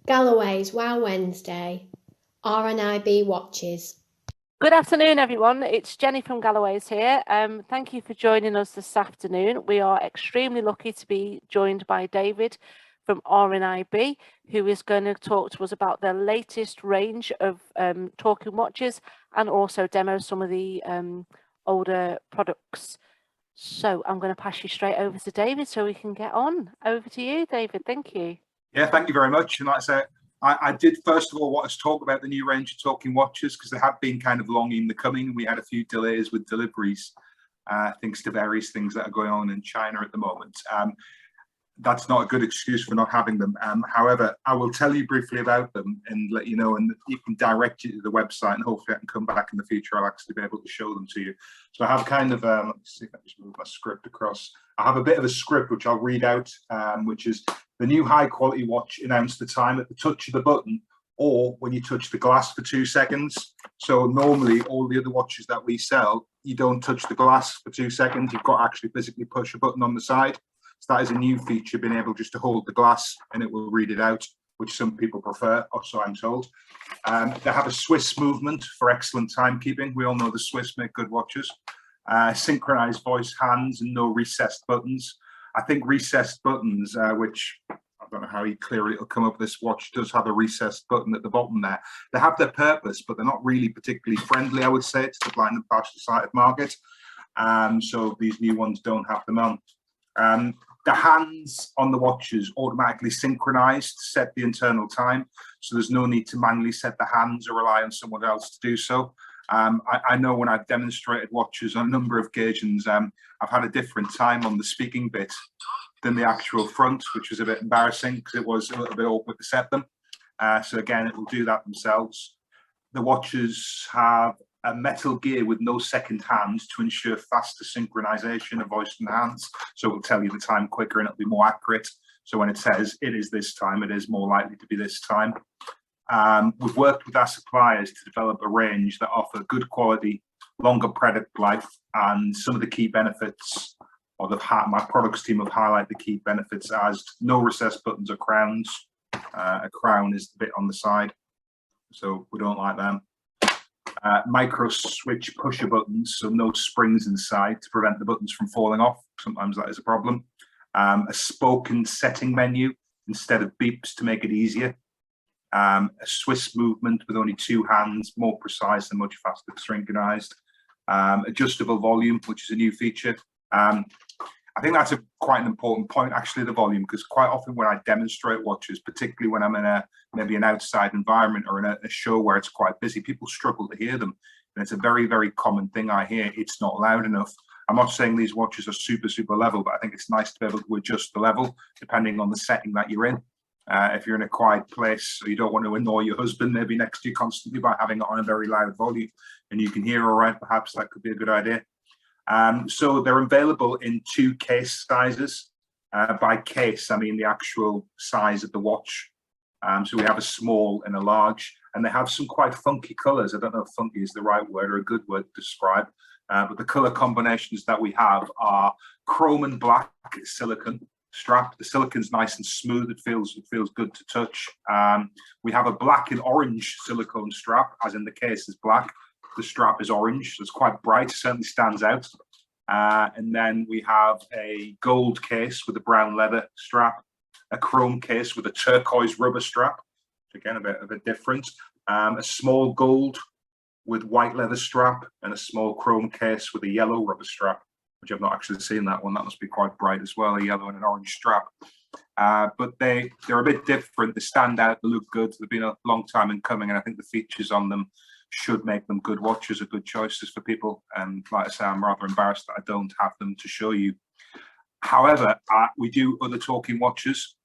Galloway's Wow Wednesday, RNIB watches. Good afternoon, everyone. It's Jenny from Galloway's here. Thank you for joining us this afternoon. We are extremely lucky to be joined by David from RNIB, who is going to talk to us about their latest range of talking watches and also demo some of the older products. So I'm going to pass you straight over to David so we can get on. Over to you, David. Thank you. Yeah, thank you very much. And like I said, I did first of all want to talk about the new range of talking watches because they have been kind of long in the coming. We had a few delays with deliveries, thanks to various things that are going on in China at the moment. That's not a good excuse for not having them. However, I will tell you briefly about them and let you know, and you can direct you to the website, and hopefully I can come back in the future. I'll actually be able to show them to you. So I have kind of, let me see if I just move my script across. I have a bit of a script which I'll read out, which is the new high quality watch announced the time at the touch of the button or when you touch the glass for 2 seconds. So normally all the other watches that we sell, you don't touch the glass for 2 seconds. You've got to actually physically push a button on the side. So that is a new feature, being able just to hold the glass and it will read it out, which some people prefer, or so I'm told. They have a Swiss movement for excellent timekeeping. We all know the Swiss make good watches. Synchronized voice hands and no recessed buttons. I think recessed buttons, which I don't know how clearly it'll come up, this watch does have a recessed button at the bottom there. They have their purpose, but they're not really particularly friendly, I would say, to the blind and partially sighted market. So these new ones don't have them on. The hands on the watches automatically synchronize to set the internal time. So there's no need to manually set the hands or rely on someone else to do so. I know when I've demonstrated watches on a number of occasions, I've had a different time on the speaking bit than the actual front, which was a bit embarrassing because it was a little bit awkward to set them. So again, it will do that themselves. The watches have a metal gear with no second hands to ensure faster synchronization of voice and hands. So it will tell you the time quicker and it'll be more accurate. So when it says it is this time, it is more likely to be this time. We've worked with our suppliers to develop a range that offer good quality, longer product life, and some of the key benefits, or my products team have highlighted the key benefits as no recessed buttons or crowns. A crown is the bit on the side, so we don't like them. Micro switch pusher buttons, so no springs inside to prevent the buttons from falling off. Sometimes that is a problem. A spoken setting menu instead of beeps to make it easier. A Swiss movement with only 2 hands, more precise and much faster synchronized. Adjustable volume, which is a new feature. I think that's quite an important point, actually, the volume, because quite often when I demonstrate watches, particularly when I'm in maybe an outside environment or in a show where it's quite busy, people struggle to hear them. And it's a very, very common thing I hear. It's not loud enough. I'm not saying these watches are super, super level, but I think it's nice to be able to adjust the level depending on the setting that you're in. If you're in a quiet place, so you don't want to annoy your husband maybe next to you constantly by having it on a very loud volume and you can hear all right, perhaps that could be a good idea. So they're available in 2 case sizes. By case, I mean the actual size of the watch. So we have a small and a large, and they have some quite funky colors. I don't know if funky is the right word or a good word to describe, but the color combinations that we have are chrome and black silicon strap. The silicon's nice and smooth. It feels good to touch. We have a black and orange silicone strap, as in the case is black. The strap is orange, so it's quite bright, certainly stands out. And then we have a gold case with a brown leather strap, a chrome case with a turquoise rubber strap, again a bit different, a small gold with white leather strap, and a small chrome case with a yellow rubber strap, which I've not actually seen that one. That must be quite bright as well, a yellow and an orange strap. But they're a bit different. They stand out, they look good. They've been a long time in coming, and I think the features on them should make them good watches or good choices for people. And like I say, I'm rather embarrassed that I don't have them to show you. However, we do other talking watches.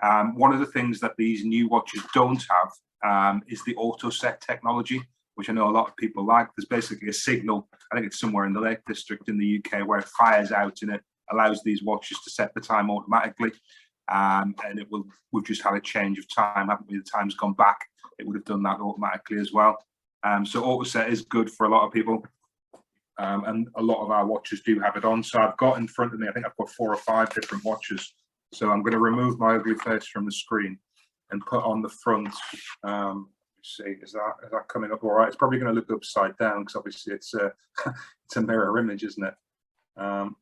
One of the things that these new watches don't have is the auto set technology, which I know a lot of people like. There's basically a signal, I think it's somewhere in the Lake District in the UK, where it fires out and it allows these watches to set the time automatically. And we've just had a change of time, haven't we? The time's gone back. It would have done that automatically as well. So auto set is good for a lot of people. And a lot of our watches do have it on. So I've got in front of me, I think I've got 4 or 5 different watches. So I'm going to remove my ugly face from the screen and put on the front. See, is that coming up all right? It's probably going to look upside down because obviously it's a it's a mirror image, isn't it? No,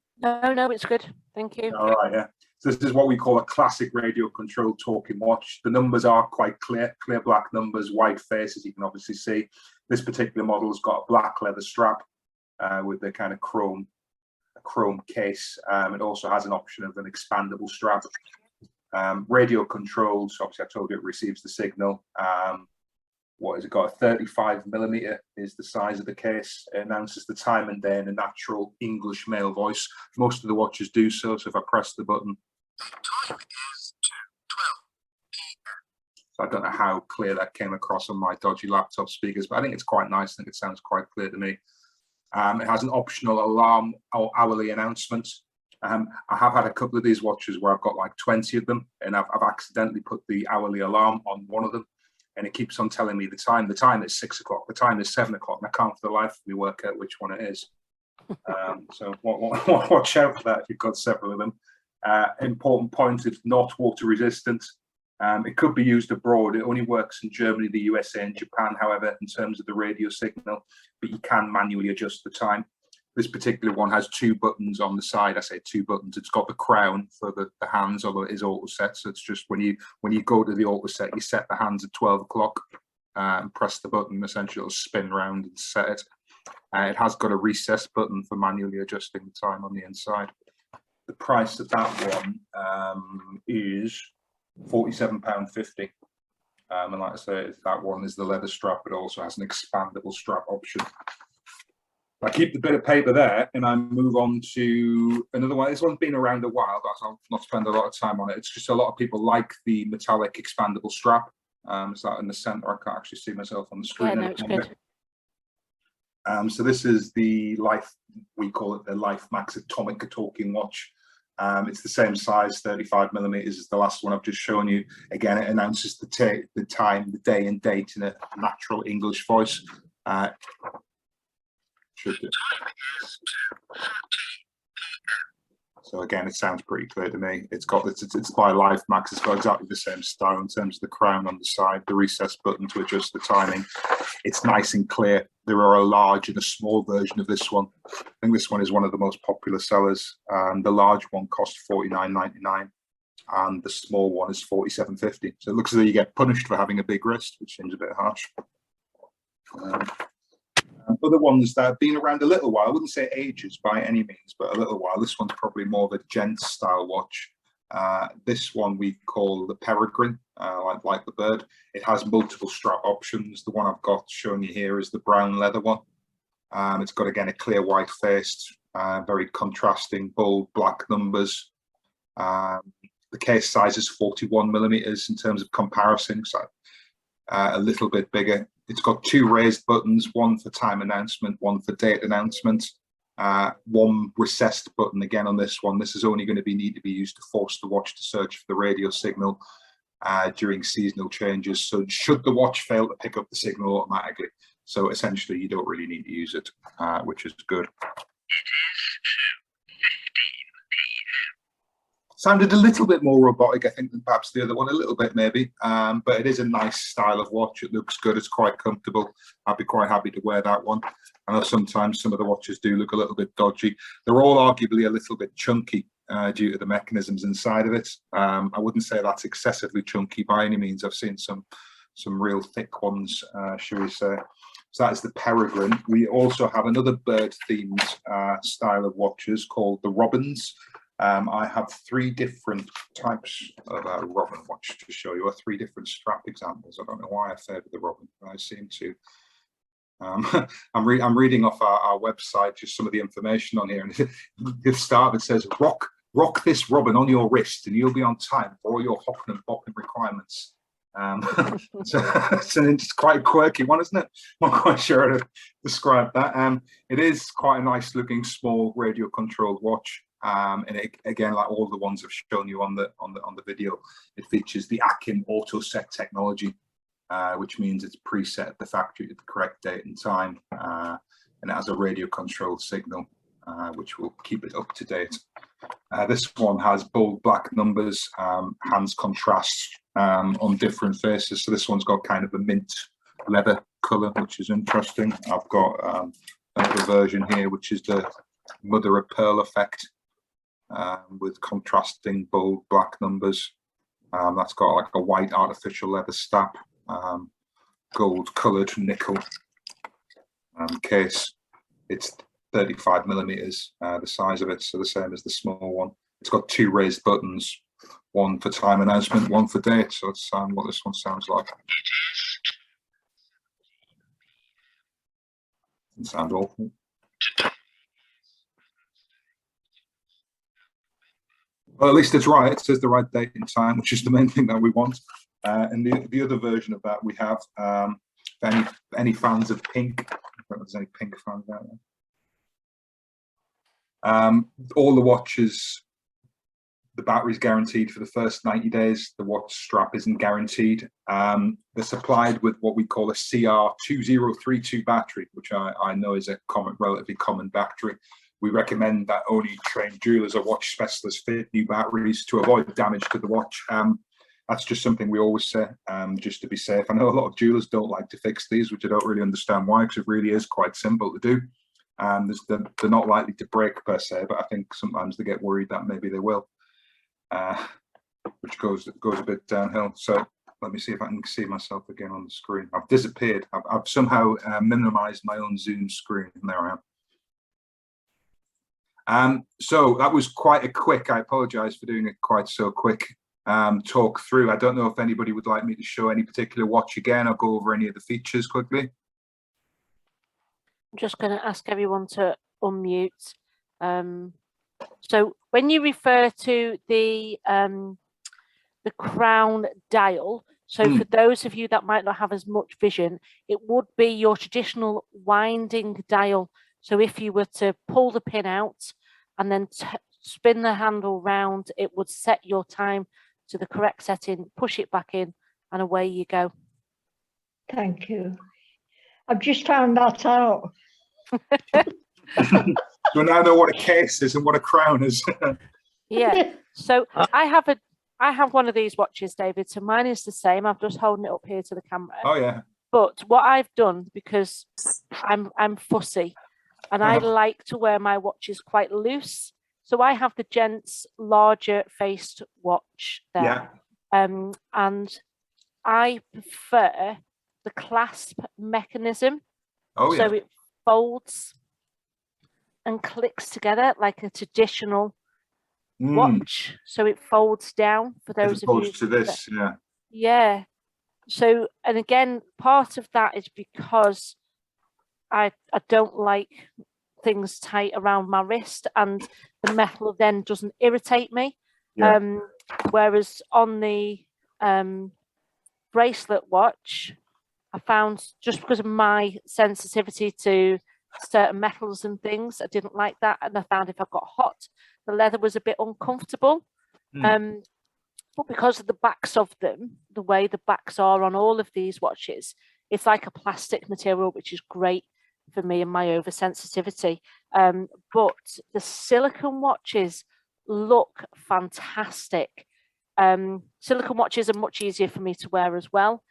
it's good. Thank you. All right, yeah. So this is what we call a classic radio controlled talking watch. The numbers are quite clear black numbers, white faces. You can obviously see this particular model has got a black leather strap with the kind of chrome case. It also has an option of an expandable strap. Radio controlled. So obviously, I told you it receives the signal. What has it got? A 35mm is the size of the case. It announces the time and day in a natural English male voice. Most of the watches do so. So if I press the button, time is 2:12 p.m. So I don't know how clear that came across on my dodgy laptop speakers, but I think it's quite nice. I think it sounds quite clear to me. It has an optional alarm or hourly announcement. I have had a couple of these watches where I've got like 20 of them, and I've accidentally put the hourly alarm on one of them. And it keeps on telling me the time. The time is 6 o'clock. The time is 7 o'clock. And I can't for the life of me work out which one it is. So watch out for that if you've got several of them. Important point, it's not water resistant. It could be used abroad. It only works in Germany, the USA and Japan, however, in terms of the radio signal, but you can manually adjust the time. This particular one has 2 buttons on the side. I say 2 buttons. It's got the crown for the hands, although it is auto set. So it's just when you go to the auto set, you set the hands at 12 o'clock and press the button. Essentially, it'll spin round and set it. It has got a recess button for manually adjusting the time on the inside. The price of that one is £47.50. And like I say, that one is the leather strap. It also has an expandable strap option. I keep the bit of paper there and I move on to another one. This one's been around a while, but I'll not spend a lot of time on it. It's just a lot of people like the metallic expandable strap. Is that in the center? I can't actually see myself on the screen. Yeah, no, it's good. So this is the we call it the Life Max Atomic Talking Watch. It's the same size, 35mm as the last one I've just shown you. Again, it announces the time, the day and date in a natural English voice. So again, it sounds pretty clear to me. It's by Life Max. It's got exactly the same style in terms of the crown on the side, the recess button to adjust the timing. It's nice and clear. There are a large and a small version of this one. I think this one is one of the most popular sellers. The large one costs £49.99 and the small one is £47.50. So it looks as though you get punished for having a big wrist, which seems a bit harsh. Other ones that have been around a little while, I wouldn't say ages by any means, but a little while. This one's probably more of a gent style watch. This one we call the Peregrine, like the bird. It has multiple strap options. The one I've got showing you here is the brown leather one. It's got, again, a clear white face, very contrasting, bold black numbers. The case size is 41mm in terms of comparison, so a little bit bigger. It's got 2 raised buttons, one for time announcement, one for date announcement, one recessed button again on this one. This is only going to need to be used to force the watch to search for the radio signal during seasonal changes. So should the watch fail to pick up the signal automatically, so essentially you don't really need to use it, which is good. Sounded a little bit more robotic, I think, than perhaps the other one, a little bit maybe, but it is a nice style of watch. It looks good, it's quite comfortable. I'd be quite happy to wear that one. I know sometimes some of the watches do look a little bit dodgy. They're all arguably a little bit chunky due to the mechanisms inside of it. I wouldn't say that's excessively chunky by any means. I've seen some real thick ones, shall we say. So that is the Peregrine. We also have another bird-themed style of watches called the Robins. I have 3 different types of Robin watch to show you, or 3 different strap examples. I don't know why I favour the Robin, but I seem to. I'm reading off our website just some of the information on here, and the start that says rock this Robin on your wrist, and you'll be on time for all your hopping and bopping requirements. So it's quite a quirky one, isn't it? I'm not quite sure how to describe that. It is quite a nice looking small radio controlled watch. And it, again, like all the ones I've shown you on the video, it features the Akin auto set technology, which means it's preset at the factory at the correct date and time, and it has a radio controlled signal, which will keep it up to date. This one has bold black numbers, hands contrast, on different faces. So this one's got kind of a mint leather colour, which is interesting. I've got another version here, which is the mother of pearl effect, with contrasting bold black numbers. That's got like a white artificial leather strap, gold coloured nickel case. It's 35 millimeters, the size of it, so the same as the small one. It's got 2 raised buttons, one for time announcement, one for date. So let's sound what this one sounds like. Doesn't sound awful. Well, at least it's right. It says the right date and time, which is the main thing that we want. And the other version of that we have, for any fans of pink. I don't know if there's any pink fans out there. All the watches, the battery's guaranteed for the first 90 days. The watch strap isn't guaranteed. They're supplied with what we call a CR2032 battery, which I know is a relatively common battery. We recommend that only trained jewelers or watch specialists fit new batteries to avoid damage to the watch. That's just something we always say, just to be safe. I know a lot of jewelers don't like to fix these, which I don't really understand why, because it really is quite simple to do. They're not likely to break per se, but I think sometimes they get worried that maybe they will, which goes a bit downhill. So let me see if I can see myself again on the screen. I've disappeared. I've somehow minimized my own Zoom screen, and there I am. So that was quite a quick, I apologize for doing it quite so quick, talk through. I don't know if anybody would like me to show any particular watch again or go over any of the features quickly. I'm just going to ask everyone to unmute. So when you refer to the crown dial, so for those of you that might not have as much vision, it would be your traditional winding dial. So if you were to pull the pin out and then spin the handle round, it would set your time to the correct setting, push it back in, and away you go. Thank you. I've just found that out. So now I know what a case is and what a crown is. Yeah. So I have one of these watches, David. So mine is the same. I'm just holding it up here to the camera. Oh yeah. But what I've done, because I'm fussy, and I like to wear my watches quite loose. So I have the gents larger faced watch there. Yeah. And I prefer the clasp mechanism. Oh, so it folds and clicks together like a traditional watch. So it folds down for those of you. To this, yeah. Yeah. So, and again, part of that is because I don't like things tight around my wrist, and the metal then doesn't irritate me. Yeah. Whereas on the bracelet watch, I found, just because of my sensitivity to certain metals and things, I didn't like that, and I found if I got hot, the leather was a bit uncomfortable. But because of the backs of them, the way the backs are on all of these watches, it's like a plastic material, which is great for me and my oversensitivity. But the silicone watches look fantastic. Silicone watches are much easier for me to wear as well.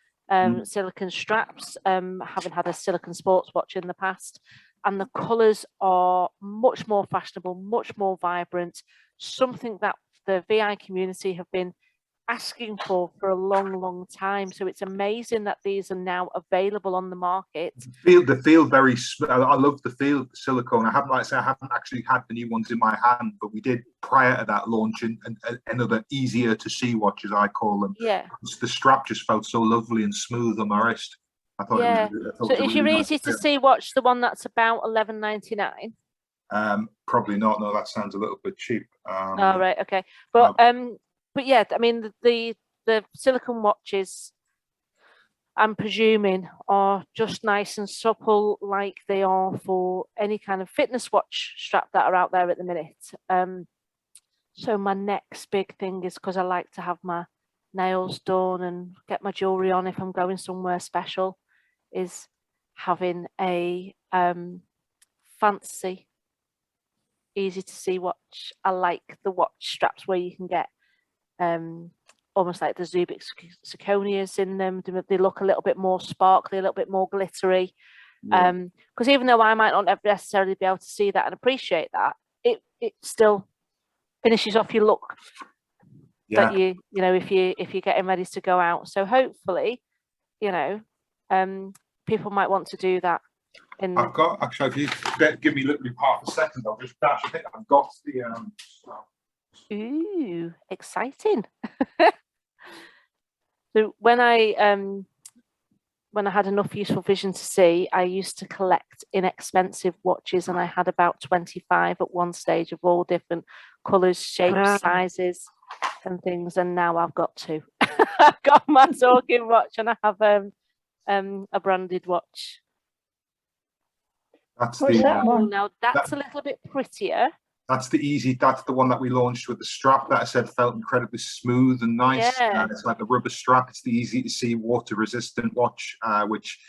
Silicone straps, having had a silicone sports watch in the past, and the colours are much more fashionable, much more vibrant, something that the VI community have been asking for a long time. So it's amazing that these are now available on the market. The feel very, I love the feel of the silicone. I haven't, like I say, I haven't actually had the new ones in my hand, but we did prior to that launch and another easier to see watch, as I call them. Yeah. The strap just felt so lovely and smooth on my wrist. I thought yeah. It was, so is your easy to see watch the one that's about $11.99? Probably not. No, that sounds a little bit cheap. Oh, right, okay. But yeah, I mean, the silicone watches, I'm presuming, are just nice and supple, like they are for any kind of fitness watch strap that are out there at the minute. So my next big thing is, because I like to have my nails done and get my jewelry on if I'm going somewhere special, is having a fancy, easy to see watch. I like the watch straps where you can get almost like the Zubik zirconias in them. They look a little bit more sparkly, a little bit more glittery. Because even though I might not necessarily be able to see that and appreciate that, it still finishes off your look that you know, if you're getting ready to go out. So hopefully, you know, people might want to do that. I've got, actually, if you give me literally half a second, I'll just dash. I think I've got the Ooh, exciting. So when I had enough useful vision to see, I used to collect inexpensive watches, and I had about 25 at one stage of all different colours, shapes, sizes and things, and now I've got two. I've got my talking watch and I have a branded watch. That's What's that one? Now that's a little bit prettier. That's the one that we launched with the strap that I said felt incredibly smooth and nice. Yeah. It's like the rubber strap. It's the easy to see water resistant watch, which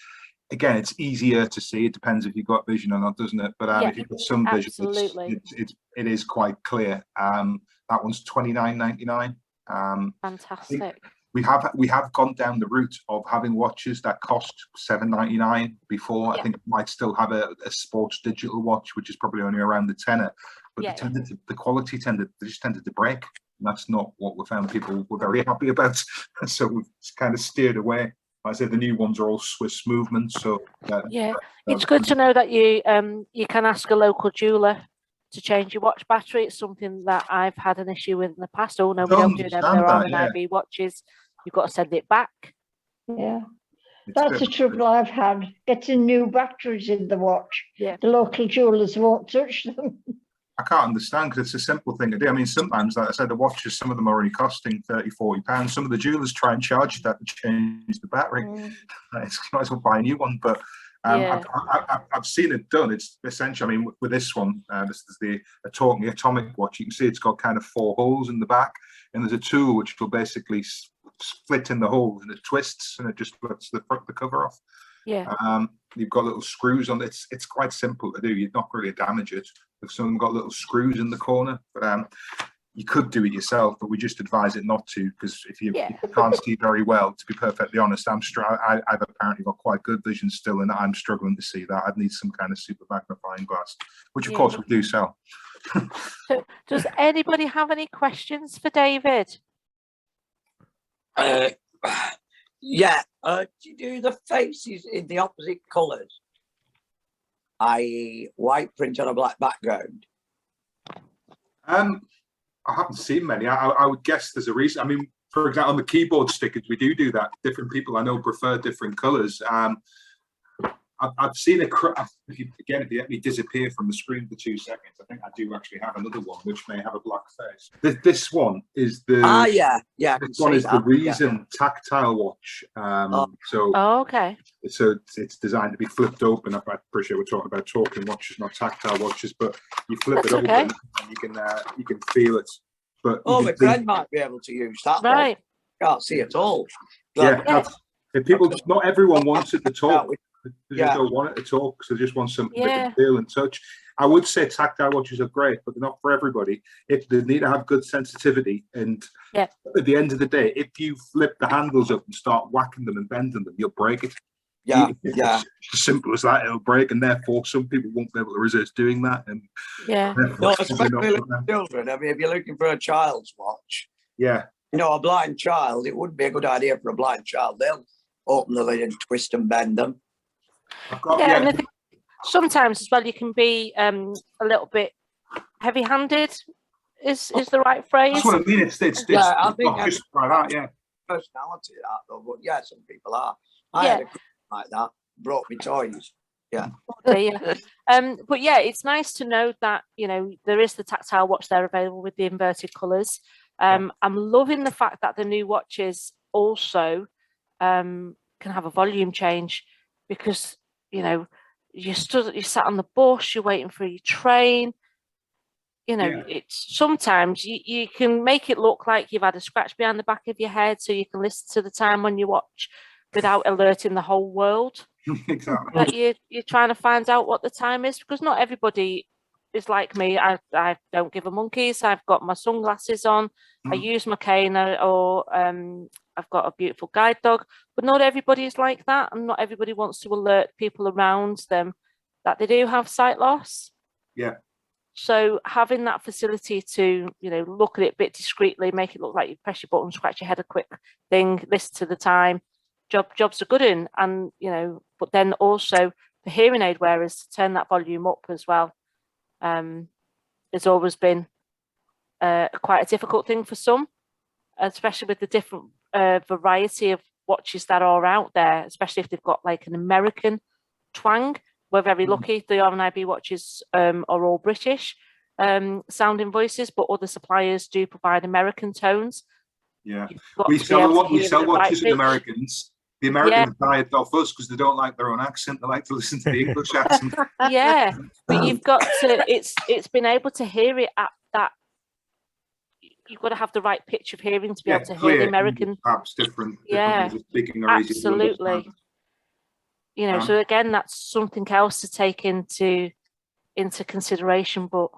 again, it's easier to see. It depends if you've got vision or not, doesn't it? But if you've got some vision, it is quite clear. That one's $29.99. Fantastic. We have gone down the route of having watches that cost $7.99 before. I think it might still have a sports digital watch, which is probably only around the tenner. But the quality just tended to break. And that's not what we found people were very happy about. So we've kind of steered away. I say the new ones are all Swiss movements. So it's good to know that you can ask a local jeweler to change your watch battery. It's something that I've had an issue with in the past. Oh no, we don't do them. There are RNIB watches. You've got to send it back. Yeah, that's the trouble I've had, getting new batteries in the watch. Yeah, the local jewellers won't touch them. I can't understand, because it's a simple thing to do. I mean, sometimes, like I said, the watches, some of them are only costing £30–40. Some of the jewellers try and charge you that to change the battery. It's might as well buy a new one. But I've seen it done. It's essentially, I mean, with this one, this is the atomic watch. You can see it's got kind of 4 holes in the back, and there's a tool which will basically split in the holes, and it twists and it just lets the cover off. You've got little screws on it. It's quite simple to do. You're not really damage it. Some of them got little screws in the corner, but you could do it yourself, but we just advise it not to, because if you can't see very well, to be perfectly honest, I've apparently got quite good vision still, and I'm struggling to see that. I'd need some kind of super magnifying glass, which of course we do sell. So does anybody have any questions for David? Do you do the faces in the opposite colours, i.e. white print on a black background? I haven't seen many. I would guess there's a reason. I mean, for example, on the keyboard stickers, we do that. Different people I know prefer different colours. I've seen if you let me disappear from the screen for 2 seconds, I think I do actually have another one which may have a black face. This one is the This one is the Reason tactile watch. Okay. So it's designed to be flipped open. I appreciate we're talking about talking watches, not tactile watches, but you flip it open and you can feel it. But my friend might be able to use that. Right. Can't see at all. If people, not everyone wants it to talk. They just don't want it to talk, because they just want something they can feel and touch. I would say tactile watches are great, but they're not for everybody. If they need to have good sensitivity, and at the end of the day, if you flip the handles up and start whacking them and bending them, you'll break it. It's as simple as that. It'll break, and therefore some people won't be able to resist doing that. And no, especially children. I mean, if you're looking for a child's watch, a blind child, it wouldn't be a good idea for a blind child. They'll open the lid and twist and bend them. And I think sometimes as well you can be a little bit heavy-handed. Is the right phrase? That's what I mean. It's I think not just like that. Personality that though, but some people are. I had a like that. Brought me toys. But it's nice to know that there is the tactile watch there available with the inverted colours. I'm loving the fact that the new watches also can have a volume change, because you sat on the bus, you're waiting for your train. It's sometimes you can make it look like you've had a scratch behind the back of your head, so you can listen to the time on your watch without alerting the whole world. Exactly. But you're trying to find out what the time is, because not everybody is like me. I don't give a monkeys. I've got my sunglasses on. I use my cane, or I've got a beautiful guide dog. But not everybody is like that, and not everybody wants to alert people around them that they do have sight loss. Yeah. So having that facility to, you know, look at it a bit discreetly, make it look like you press your button, scratch your head a quick thing, listen to the time, jobs are good in, and, you know, but then also the hearing aid wearers to turn that volume up as well. Has always been quite a difficult thing for some, especially with the different variety of watches that are out there, especially if they've got like an American twang. We're very lucky. The RNIB watches are all British sounding voices, but other suppliers do provide American tones. Yeah, we sell watches to Americans. The Americans buy it off us because they don't like their own accent. They like to listen to the English accent. Yeah, but you've got to. It's been able to hear it at that. You've got to have the right pitch of hearing to be able to hear the American. Perhaps different. Yeah, absolutely. You know, so again, that's something else to take into consideration. But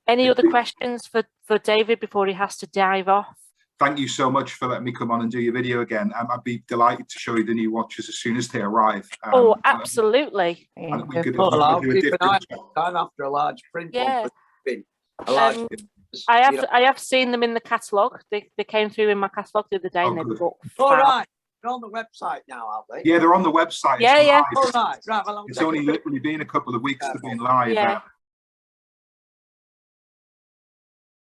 any other questions for David before he has to dive off? Thank you so much for letting me come on and do your video again. I'd be delighted to show you the new watches as soon as they arrive. Oh, absolutely. And we could I'll keep an eye on after a large print. Yeah. I have seen them in the catalogue. They came through in my catalogue the other day, and they look fab. All right. They're on the website now, aren't they? Yeah, they're on the website. Yeah. All right. It's only literally been a couple of weeks to being live. Yeah.